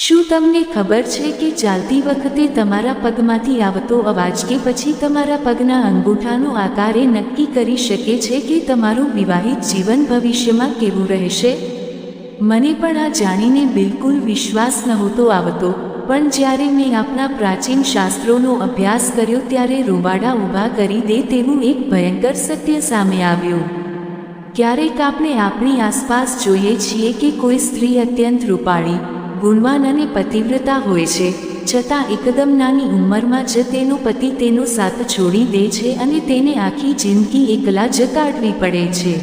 શું તમને ખબર છે કે ચાલતી વખતે તમારા પગમાંથી આવતો અવાજ કે પછી તમારા પગના અંગૂઠાનો આકાર એ નક્કી કરી શકે છે કે તમારું વિવાહિત જીવન ભવિષ્યમાં કેવું રહેશે? મને પણ આ જાણીને બિલકુલ વિશ્વાસ નહોતો આવતો, પણ જ્યારે મેં આપણા પ્રાચીન શાસ્ત્રોનો અભ્યાસ કર્યો ત્યારે રૂવાડા ઊભા કરી દે તેવું એક ભયંકર સત્ય સામે આવ્યું. ક્યારેક આપણે આપણી આસપાસ જોઈએ છીએ કે કોઈ સ્ત્રી અત્યંત રૂપાળી, ગુણવાન અને પતિવ્રતા હોય છે, છતાં એકદમ નાની ઉંમરમાં જ તેનો પતિ તેનો સાથ છોડી દે છે અને તેને આખી જિંદગી એકલા જ કાઢવી પડે છે.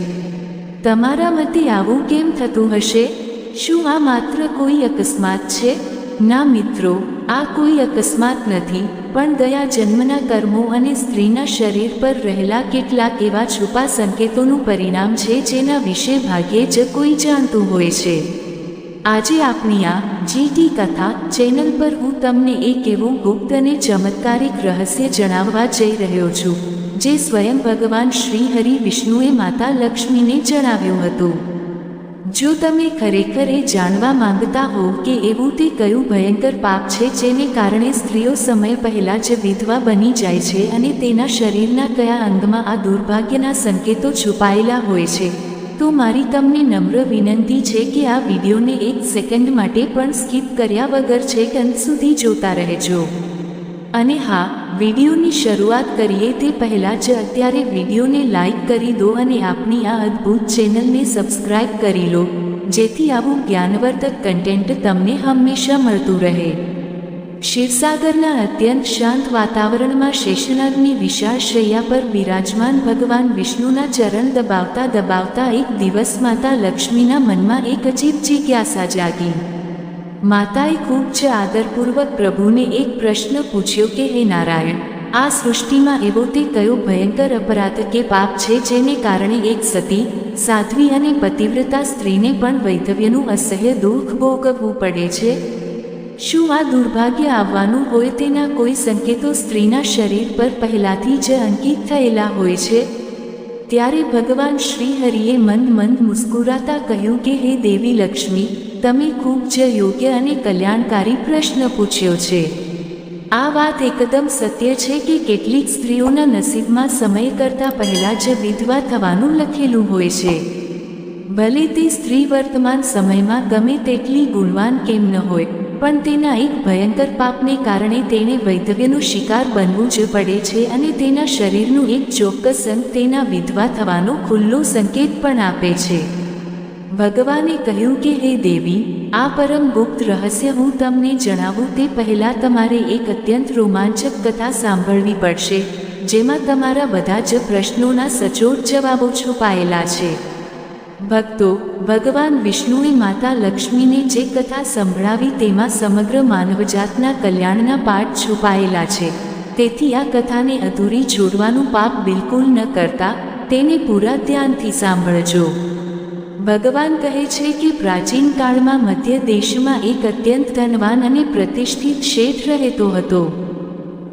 તમારા મતે આવું કેમ થતું હશે? શું આ માત્ર કોઈ અકસ્માત છે? ના મિત્રો, આ કોઈ અકસ્માત નથી, પણ ગયા જન્મના કર્મો અને સ્ત્રીના શરીર પર રહેલા કેટલાક એવા છુપા સંકેતોનું પરિણામ છે જેના વિશે ભાગ્યે જ કોઈ જાણતું હોય છે. આજે આપણી આ જીટી કથા ચેનલ પર હું તમને એક એવું ગુપ્ત અને ચમત્કારિક રહસ્ય જણાવવા જઈ રહ્યો છું, જે સ્વયં ભગવાન શ્રી હરિ વિષ્ણુએ માતા લક્ષ્મીને જણાવ્યું હતું. જો તમે ખરેખર એ જાણવા માંગતા હો કે એવું તે કયું ભયંકર પાપ છે જેને કારણે સ્ત્રીઓ સમય પહેલાં જ વિધવા બની જાય છે અને તેના શરીરના કયા અંગમાં આ દુર્ભાગ્યના સંકેતો છુપાયેલા હોય છે, તો મારી તમને નમ્ર વિનંતી છે કે આ વિડીયોને 1 સેકન્ડ માટે પણ સ્કીપ કર્યા વગર છેક અંત સુધી જોતા રહેજો. અને હા, વિડીયોની શરૂઆત કરીએ તે પહેલાં જ અત્યારે વિડીયોને લાઈક કરી દો અને આપણી આ અદ્ભુત ચેનલને સબસ્ક્રાઈબ કરી લો, જેથી આવું જ્ઞાનવર્ધક કન્ટેન્ટ તમને હંમેશા મળતું રહે. ક્ષીરસાગરના અત્યંત શાંત વાતાવરણમાં શેષનાગની વિશાળ શૈયા પર બિરાજમાન ભગવાન વિષ્ણુના ચરણ દબાવતા દબાવતા એક દિવસ માતા લક્ષ્મીના મનમાં એક અજીબ જિજ્ઞાસા જાગી. માતાએ ખૂબ જ આદરપૂર્વક પ્રભુને એક પ્રશ્ન પૂછ્યો કે હે નારાયણ, આ સૃષ્ટિમાં એવો તે કયો ભયંકર અપરાધ કે પાપ છે જેને કારણે એક સતી, સાધ્વી અને પતિવ્રતા સ્ત્રીને પણ વૈધવ્યનું અસહ્ય દુઃખ ભોગવવું પડે છે? શું આ દુર્ભાગ્ય આવવાનું હોય તેના કોઈ સંકેતો સ્ત્રીના શરીર પર પહેલાથી જ અંકિત થયેલા હોય છે? ત્યારે ભગવાન શ્રી હરિએ મંદ મંદ મુસ્કુરાતા કહ્યું કે હે દેવી લક્ષ્મી, તમે ખૂબ જ યોગ્ય અને કલ્યાણકારી પ્રશ્ન પૂછ્યો છે. આ વાત એકદમ સત્ય છે કે કેટલીક સ્ત્રીઓના નસીબમાં સમય કરતાં પહેલાં જ વિધવા થવાનું લખેલું હોય છે. ભલે તે સ્ત્રી વર્તમાન સમયમાં ગમે તેટલી ગુણવાન કેમ ન હોય, પણ તેના એક ભયંકર પાપને કારણે તેણે વૈધવ્યનો શિકાર બનવું જ પડે છે અને તેના શરીરનું એક ચોક્કસ અંગ તેના વિધવા થવાનો ખુલ્લો સંકેત પણ આપે છે. ભગવાને કહ્યું કે હે દેવી, આ પરમ ગુપ્ત રહસ્ય હું તમને જણાવું તે પહેલાં તમારે એક અત્યંત રોમાંચક કથા સાંભળવી પડશે, જેમાં તમારા બધા જ પ્રશ્નોના સચોટ જવાબો છુપાયેલા છે. ભક્તો, ભગવાન વિષ્ણુએ માતા લક્ષ્મીને જે કથા સંભળાવી તેમાં સમગ્ર માનવજાતના કલ્યાણના પાઠ છુપાયેલા છે, તેથી આ કથાને અધૂરી છોડવાનું પાપ બિલકુલ ન કરતા તેને પૂરા ધ્યાનથી સાંભળજો. ભગવાન કહે છે કે પ્રાચીન કાળમાં મધ્ય દેશમાં એક અત્યંત ધનવાન અને પ્રતિષ્ઠિત શેઠ રહેતો હતો.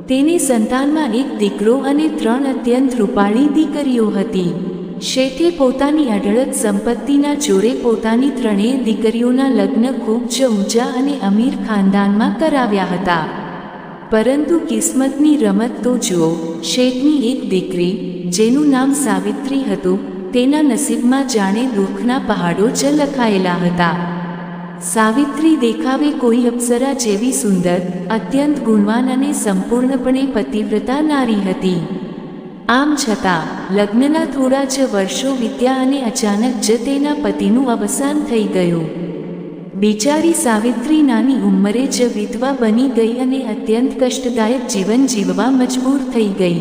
તેની સંતાનમાં એક દીકરો અને 3 અત્યંત રૂપાળી દીકરીઓ હતી. શેઠે પોતાની અઢળક સંપત્તિના જોરે પોતાની 3 દીકરીઓના લગ્ન ખૂબ જ ઊંચા અને અમીર ખાનદાનમાં કરાવ્યા હતા. પરંતુ કિસ્મતની રમત તો જુઓ, શેઠની એક દીકરી, જેનું નામ સાવિત્રી હતું, તેના નસીબમાં જાણે દુઃખના પહાડો જ લખાયેલા હતા. સાવિત્રી દેખાવે કોઈ અપ્સરા જેવી સુંદર, અત્યંત ગુણવાન અને સંપૂર્ણપણે પતિવ્રતા નારી હતી. આમ છતાં લગ્નના થોડા જ વર્ષો વીત્યા અને અચાનક જ તેના પતિનું અવસાન થઈ ગયું. બિચારી સાવિત્રી નાની ઉંમરે જ વિધવા બની ગઈ અને અત્યંત કષ્ટદાયક જીવન જીવવા મજબૂર થઈ ગઈ.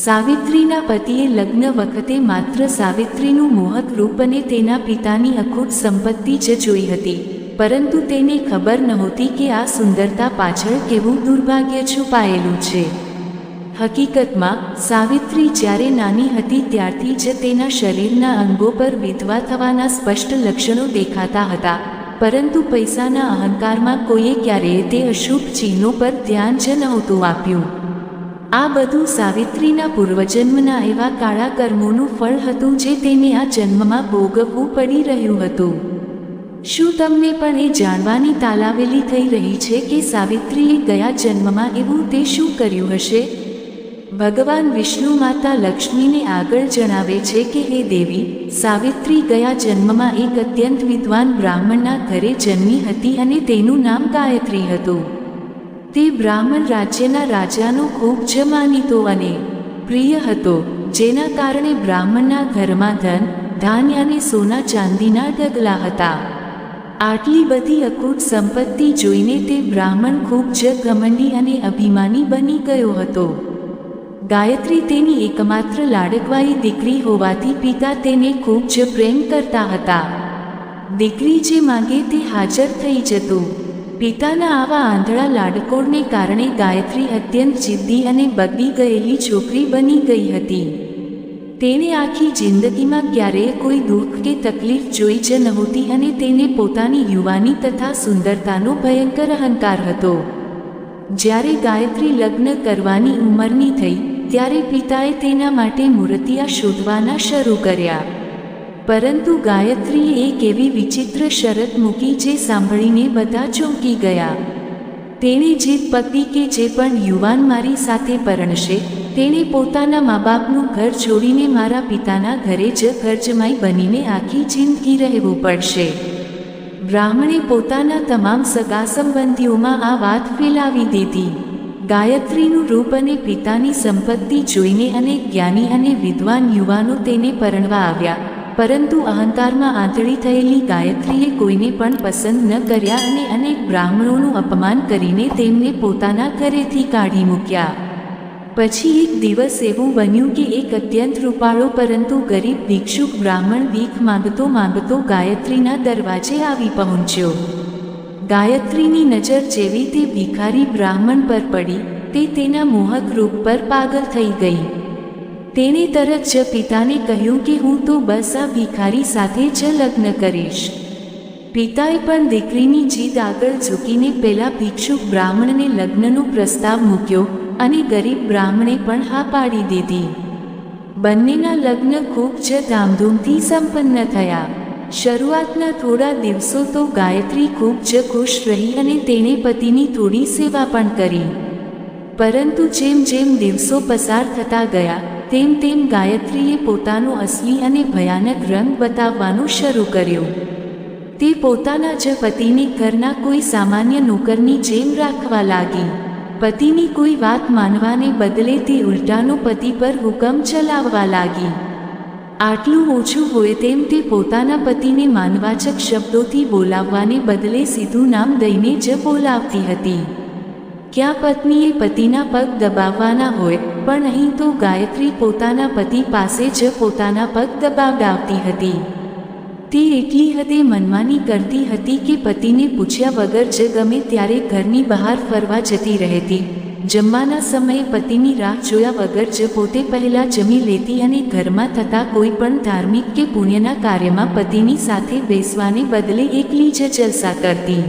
સાવિત્રીના પતિએ લગ્ન વખતે માત્ર સાવિત્રીનું મોહક રૂપ અને તેના પિતાની અખૂટ સંપત્તિ જ જોઈ હતી, પરંતુ તેને ખબર નહોતી કે આ સુંદરતા પાછળ કેવું દુર્ભાગ્ય છુપાયેલું છે. હકીકતમાં સાવિત્રી જ્યારે નાની હતી ત્યારથી જ તેના શરીરના અંગો પર વિધવા થવાના સ્પષ્ટ લક્ષણો દેખાતા હતા, પરંતુ પૈસાના અહંકારમાં કોઈએ ક્યારેય તે અશુભ ચિહ્નો પર ધ્યાન જ નહોતું આપ્યું. આ બધું સાવિત્રીના પૂર્વજન્મના એવા કાળા કર્મોનું ફળ હતું જે તેને આ જન્મમાં ભોગવવું પડી રહ્યું હતું. શું તમને પણ એ જાણવાની તાલાવેલી થઈ રહી છે કે સાવિત્રીએ ગયા જન્મમાં એવું તે શું કર્યું હશે? ભગવાન વિષ્ણુ માતા લક્ષ્મીને આગળ જણાવે છે કે હે દેવી, સાવિત્રી ગયા જન્મમાં એક અત્યંત વિદ્વાન બ્રાહ્મણના ઘરે જન્મી હતી અને તેનું નામ ગાયત્રી હતું. તે બ્રાહ્મણ રાજ્યના રાજાનો ખૂબ જ માનીતો અને પ્રિય હતો, જેના કારણે બ્રાહ્મણના ઘરમાં ધન, ધાન્ય અને સોના ચાંદીના ઢગલા હતા. આટલી બધી અકૂટ સંપત્તિ જોઈને તે બ્રાહ્મણ ખૂબ જ ઘમંડી અને અભિમાની બની ગયો હતો. ગાયત્રી તેની એકમાત્ર લાડકવાઈ દીકરી હોવાથી પિતા તેને ખૂબ જ પ્રેમ કરતા હતા. દીકરી જે માંગે તે હાજર થઈ જતું. પિતાના આવા આંધળા લાડકોડને કારણે ગાયત્રી અત્યંત જિદ્દી અને બગડી ગયેલી છોકરી બની ગઈ હતી. તેણે આખી જિંદગીમાં ક્યારેય કોઈ દુઃખ કે તકલીફ જોઈ જ નહોતી અને તેને પોતાની યુવાની તથા સુંદરતાનો ભયંકર અહંકાર હતો. જ્યારે ગાયત્રી લગ્ન કરવાની ઉંમરની થઈ ત્યારે પિતાએ તેના માટે મૂર્તિયા શોધવાના શરૂ કર્યા. પરંતુ ગાયત્રીએ એક એવી વિચિત્ર શરત મૂકી જે સાંભળીને બધા ચોંકી ગયા. તેણે જીદ પકડી કે જે પણ યુવાન મારી સાથે પરણશે તેણે પોતાના મા બાપનું ઘર છોડીને મારા પિતાના ઘરે જ ઘરજમાઈ બનીને આખી જિંદગી રહેવું પડશે. બ્રાહ્મણે પોતાના તમામ સગા સંબંધીઓમાં આ વાત ફેલાવી દીધી. ગાયત્રીનું રૂપ અને પિતાની સંપત્તિ જોઈને અનેક જ્ઞાની અને વિદ્વાન યુવાનો તેને પરણવા આવ્યા, પરંતુ અહંકારમાં આંધળી થયેલી ગાયત્રીએ કોઈને પણ પસંદ ન કર્યા અને અનેક બ્રાહ્મણોનું અપમાન કરીને તેમને પોતાના ઘરેથી કાઢી મૂક્યા. પછી એક દિવસ એવું બન્યું કે એક અત્યંત રૂપાળો પરંતુ ગરીબ ભિક્ષુક બ્રાહ્મણ ભીખ માંગતો માંગતો ગાયત્રીના દરવાજે આવી પહોંચ્યો. ગાયત્રીની નજર જેવી તે ભિખારી બ્રાહ્મણ પર પડી, તે તેના મોહક રૂપ પર પાગલ થઈ ગઈ. તેણે તરત જ પિતાને કહ્યું કે હું તો બસ આ ભિખારી સાથે જ લગ્ન કરીશ. પિતાએ પણ દીકરીની જીદ આગળ ઝૂકીને પેલા ભિક્ષુક બ્રાહ્મણને લગ્નનો પ્રસ્તાવ મૂક્યો અને ગરીબ બ્રાહ્મણે પણ હા પાડી દીધી. બંનેના લગ્ન ખૂબ જ ધામધૂમથી સંપન્ન થયા. શરૂઆતના થોડા દિવસો તો ગાયત્રી ખૂબ જ ખુશ રહી અને તેણે પતિની થોડી સેવા પણ કરી. પરંતુ જેમ જેમ દિવસો પસાર થતા ગયા તેમ તેમ ગાયત્રીએ પોતાનો અસલી અને ભયાનક રંગ બતાવવાનું શરૂ કર્યું. તે પોતાના જ પતિને ઘરના કોઈ સામાન્ય નોકરની જેમ રાખવા લાગી. પતિની કોઈ વાત માનવાને બદલે તે ઉલટાનો પતિ પર હુકમ ચલાવવા લાગી. આટલું ઓછું હોય તેમ તે પોતાના પતિને માનવાચક શબ્દોથી બોલાવવાને બદલે સીધું નામ દઈને જ બોલાવતી હતી. ક્યાં પત્નીએ પતિના પગ દબાવવાના હોય, પણ અહીં તો ગાયત્રી પોતાના પતિ પાસે જ પોતાના પગ દબાવડાવતી હતી. તે એટલી હદે મનમાની કરતી હતી કે પતિને પૂછ્યા વગર જ ગમે ત્યારે ઘરની બહાર ફરવા જતી રહેતી. જમવાના સમયે પતિની રાહ જોયા વગર જ પોતે પહેલાં જમી લેતી અને ઘરમાં થતા કોઈ પણ ધાર્મિક કે પુણ્યના કાર્યમાં પતિની સાથે બેસવાને બદલે એકલી જ જલસા કરતી.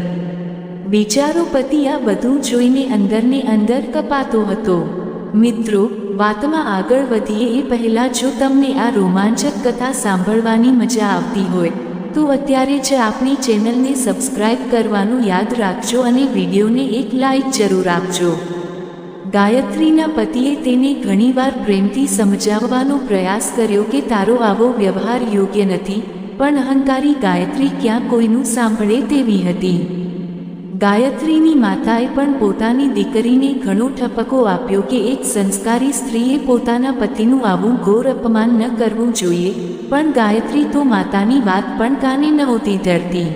બિચારો પતિ આ બધું જોઈને અંદરને અંદર કપાતો હતો. મિત્રો, વાતમાં આગળ વધીએ એ પહેલાં જો તમને આ રોમાંચક કથા સાંભળવાની મજા આવતી હોય તો અત્યારે જ આપણી ચેનલને સબસ્ક્રાઇબ કરવાનું યાદ રાખજો અને વિડીયોને એક લાઈક જરૂર આપજો. ગાયત્રીના પતિએ તેને ઘણીવાર પ્રેમથી સમજાવવાનો પ્રયાસ કર્યો કે તારો આવો વ્યવહાર યોગ્ય નથી, પણ અહંકારી ગાયત્રી ક્યાં કોઈનું સાંભળે તેવી હતી. ગાયત્રીની માતાએ પણ પોતાની દીકરીને ઘણો ઠપકો આપ્યો કે એક સંસ્કારી સ્ત્રીએ પોતાના પતિનું આવું ઘોર અપમાન ન કરવું જોઈએ, પણ ગાયત્રી તો માતાની વાત પણ કાને નહોતી ધરતી.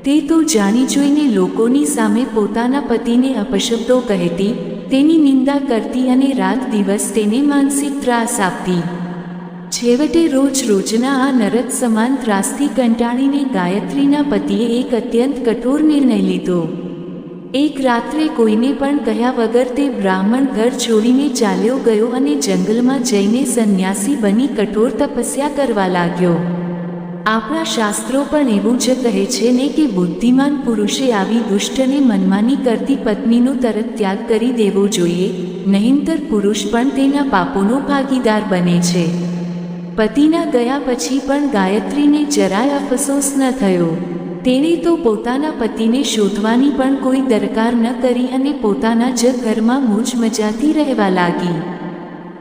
તે તો જાણી જોઈને લોકોની સામે પોતાના પતિને અપશબ્દો કહેતી, તેની નિંદા કરતી અને રાત દિવસ તેને માનસિક ત્રાસ આપતી. છેવટે રોજ રોજના આ નરક સમાન ત્રાસથી કંટાળીને ગાયત્રીના પતિએ એક અત્યંત કઠોર નિર્ણય લીધો. એક રાત્રે કોઈને પણ કહ્યા વગર તે બ્રાહ્મણ ઘર છોડીને ચાલ્યો ગયો અને જંગલમાં જઈને સંન્યાસી બની કઠોર તપસ્યા કરવા લાગ્યો. આપણા શાસ્ત્રો પણ એવું જ કહે છે ને કે બુદ્ધિમાન પુરુષે આવી દુષ્ટને મનમાની કરતી પત્નીનો તરત ત્યાગ કરી દેવો જોઈએ, નહીંતર પુરુષ પણ તેના પાપોનો ભાગીદાર બને છે. પતિના ગયા પછી પણ ગાયત્રીને જરાય અફસોસ ન થયો. તેણે તો પોતાના પતિને શોધવાની પણ કોઈ દરકાર ન કરી અને પોતાના જ ઘરમાં મોજ મજાથી રહેવા લાગી.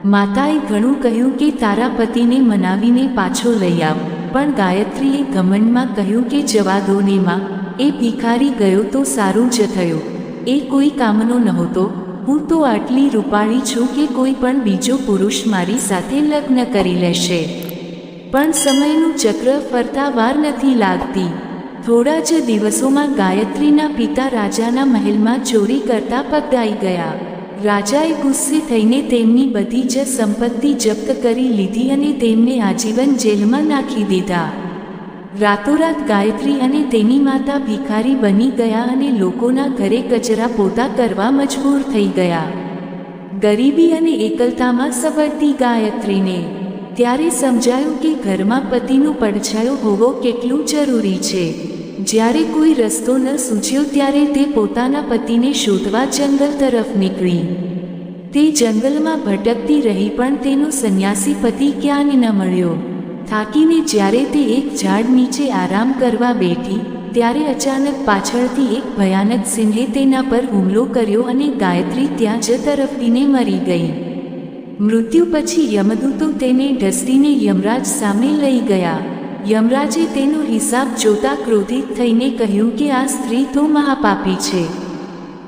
માતાએ ઘણું કહ્યું કે તારા પતિને મનાવીને પાછો લઈ આવ, પણ ગાયત્રીએ ઘમંડમાં કહ્યું કે જવા દો ને માં, એ ભિખારી ગયો તો સારું જ થયું. એ કોઈ કામનો નહોતો. હું તો આટલી રૂપાળી છું કે કોઈ પણ બીજો પુરુષ મારી સાથે લગ્ન કરી લેશે. પણ સમયનું ચક્ર ફરતા વાર નથી લાગતી. થોડા જ દિવસોમાં ગાયત્રીના પિતા રાજાના મહેલમાં ચોરી કરતા પકડાઈ ગયા. રાજાએ ગુસ્સે થઈને તેમની બધી જ સંપત્તિ જપ્ત કરી લીધી અને તેમને આજીવન જેલમાં નાખી દીધા. રાતોરાત ગાયત્રી અને તેની માતા ભિખારી બની ગયા અને લોકોના ઘરે કચરા પોતા કરવા મજબૂર થઈ ગયા. ગરીબી અને એકલતામાં સવરતી ગાયત્રીને ત્યારે સમજાયું કે ઘરમાં પતિનો પડછાયો હોવો કેટલું જરૂરી છે. જ્યારે કોઈ રસ્તો ન સૂઝ્યો ત્યારે તે પોતાના પતિને શોધવા જંગલ તરફ નીકળી. તે જંગલમાં ભટકતી રહી પણ તેનો સંન્યાસી પતિ ક્યાંય ન મળ્યો. થાકીને જ્યારે તે એક ઝાડ નીચે આરામ કરવા બેઠી ત્યારે અચાનક પાછળથી એક ભયાનક સિંહે તેના પર હુમલો કર્યો અને ગાયત્રી ત્યાં જ તરફડીને મરી ગઈ. મૃત્યુ પછી યમદૂતો તેને ઢસડીને યમરાજ સામે લઈ ગયા. યમરાજે તેનો હિસાબ જોતા ક્રોધિત થઈને કહ્યું કે આ સ્ત્રી તો મહાપાપી છે.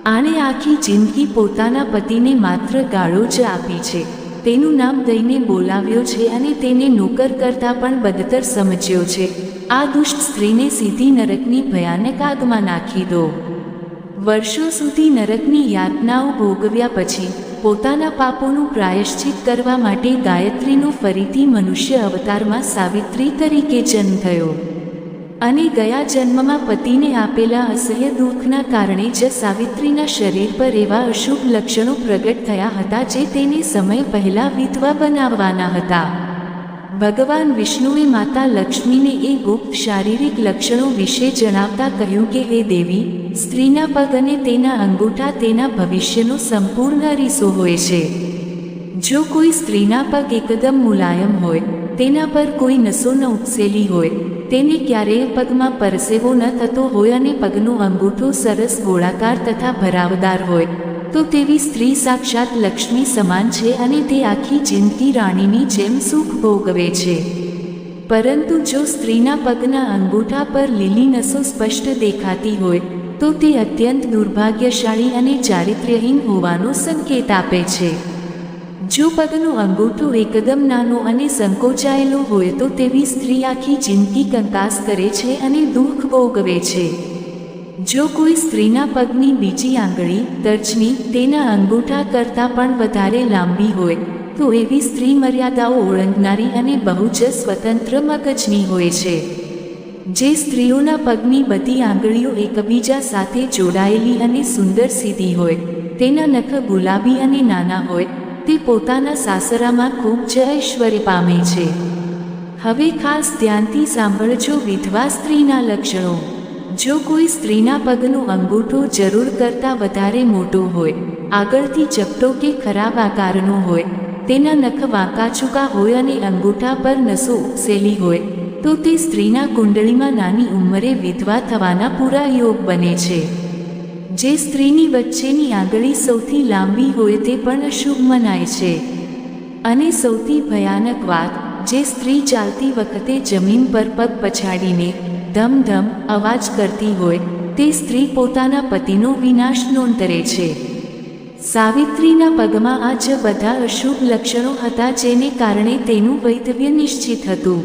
આણે આખી જિંદગી પોતાના પતિને માત્ર ગાળો જ આપી છે. તેનું નામ દઈને બોલાવ્યો છે અને તેને નોકર કરતાં પણ બદતર સમજ્યો છે. આ દુષ્ટ સ્ત્રીને સીધી નરકની ભયાનક આગમાં નાખી દો. વર્ષો સુધી નરકની યાતનાઓ ભોગવ્યા પછી પોતાના પાપોનું પ્રાયશ્ચિત કરવા માટે ગાયત્રીનો ફરીથી મનુષ્ય અવતારમાં સાવિત્રી તરીકે જન્મ થયો. અને ગયા જન્મમાં પતિને આપેલા અસહ્ય દુઃખના કારણે જ સાવિત્રીના શરીર પર એવા અશુભ લક્ષણો પ્રગટ થયા હતા જે તેને સમય પહેલાં વિધવા બનાવવાના હતા. ભગવાન વિષ્ણુએ માતા લક્ષ્મીને એ ગુપ્ત શારીરિક લક્ષણો વિશે જણાવતા કહ્યું કે હે દેવી, સ્ત્રીના પગ અને તેના અંગૂઠા તેના ભવિષ્યનો સંપૂર્ણ અરીસો હોય છે. જો કોઈ સ્ત્રીના પગ એકદમ મુલાયમ હોય, તેના પર કોઈ નસો ન ઉપસેલી હોય, તેને ક્યારેય પગમાં પરસેવો ન થતો હોય અને પગનો અંગૂઠો સરસ ગોળાકાર તથા ભરાવદાર હોય, તો તેવી સ્ત્રી સાક્ષાત લક્ષ્મી સમાન છે અને તે આખી જિંદગી રાણીની જેમ સુખ ભોગવે છે. પરંતુ જો સ્ત્રીના પગના અંગૂઠા પર લીલી નસો સ્પષ્ટ દેખાતી હોય તો તે અત્યંત દુર્ભાગ્યશાળી અને ચારિત્ર્યહીન હોવાનો સંકેત આપે છે. જો પગનો અંગૂઠો એકદમ નાનો અને સંકોચાયેલો હોય તો તેવી સ્ત્રી આખી જિંદગી કંકાસ કરે છે અને દુઃખ ભોગવે છે. જો કોઈ સ્ત્રીના પગની બીજી આંગળી, તર્જની, તેના અંગૂઠા કરતાં પણ વધારે લાંબી હોય તો એવી સ્ત્રી મર્યાદાઓ ઓળંગનારી અને બહુ જ સ્વતંત્ર મગજની હોય છે. જે સ્ત્રીઓના પગની બધી આંગળીઓ એકબીજા સાથે જોડાયેલી અને સુંદર સીધી હોય, તેના નખ ગુલાબી અને નાના હોય, તે પોતાના સાસરામાં ખૂબ જ ઐશ્વર્ય પામે છે. હવે ખાસ ધ્યાનથી સાંભળજો વિધવા સ્ત્રીના લક્ષણો. જો કોઈ સ્ત્રીના પગનો અંગૂઠો જરૂર કરતાં વધારે મોટો હોય, આગળથી ચપટો કે ખરાબ આકારનો હોય, તેના નખ વાંકાચૂકા હોય અને અંગૂઠા પર નસો ઉપસેલી હોય, તો તે સ્ત્રીના કુંડળીમાં નાની ઉંમરે વિધવા થવાના પૂરા યોગ બને છે. જે સ્ત્રીની વચ્ચેની આંગળી સૌથી લાંબી હોય તે પણ અશુભ મનાય છે. અને સૌથી ભયાનક વાત, જે સ્ત્રી ચાલતી વખતે જમીન પર પગ પછાડીને ધમ ધમ અવાજ કરતી હોય, તે સ્ત્રી પોતાના પતિનો વિનાશ નોંધરે છે. સાવિત્રીના પગમાં આ જ બધા અશુભ લક્ષણો હતા જેને કારણે તેનું વૈધવ્ય નિશ્ચિત હતું.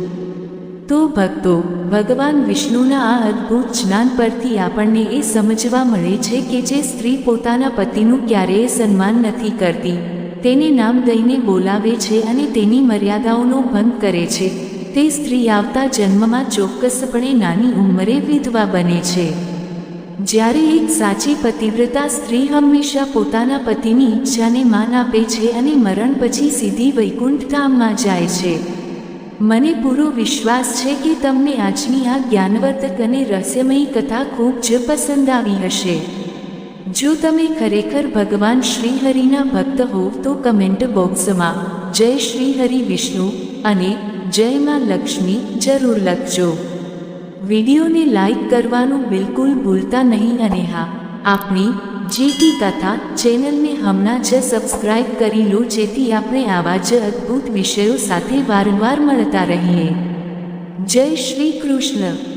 તો ભક્તો, ભગવાન વિષ્ણુના આ અદ્ભુત જ્ઞાન પરથી આપણને એ સમજવા મળે છે કે જે સ્ત્રી પોતાના પતિનું ક્યારેય સન્માન નથી કરતી, તેને નામ દઈને બોલાવે છે અને તેની મર્યાદાઓનો ભંગ કરે છે, તે સ્ત્રી આવતા જન્મમાં ચોક્કસપણે નાની ઉંમરે વિધવા બને છે. જ્યારે એક સાચી પતિવ્રતા સ્ત્રી હંમેશા પોતાના પતિની ઈચ્છાને માન આપે છે અને મરણ પછી સીધી વૈકુંઠ ધામમાં જાય છે. મને પૂરો વિશ્વાસ છે કે તમને આજની આ જ્ઞાનવર્ધક અને રહસ્યમયી કથા ખૂબ જ પસંદ આવી હશે. જો તમે ખરેખર ભગવાન શ્રીહરિના ભક્ત હોવ તો કમેન્ટ બોક્સમાં જય શ્રી હરિ વિષ્ણુ અને જય માં લક્ષ્મી જરૂર લખજો. વિડીયોને લાઈક કરવાનું બિલકુલ ભૂલતા નહીં અને હા, આપણી જીટી કથા ચેનલને હમણાં જ સબસ્ક્રાઇબ કરી લો જેથી આપણે આવા જ અદ્ભુત વિષયો સાથે વારંવાર મળતા રહીએ. જય શ્રી કૃષ્ણ.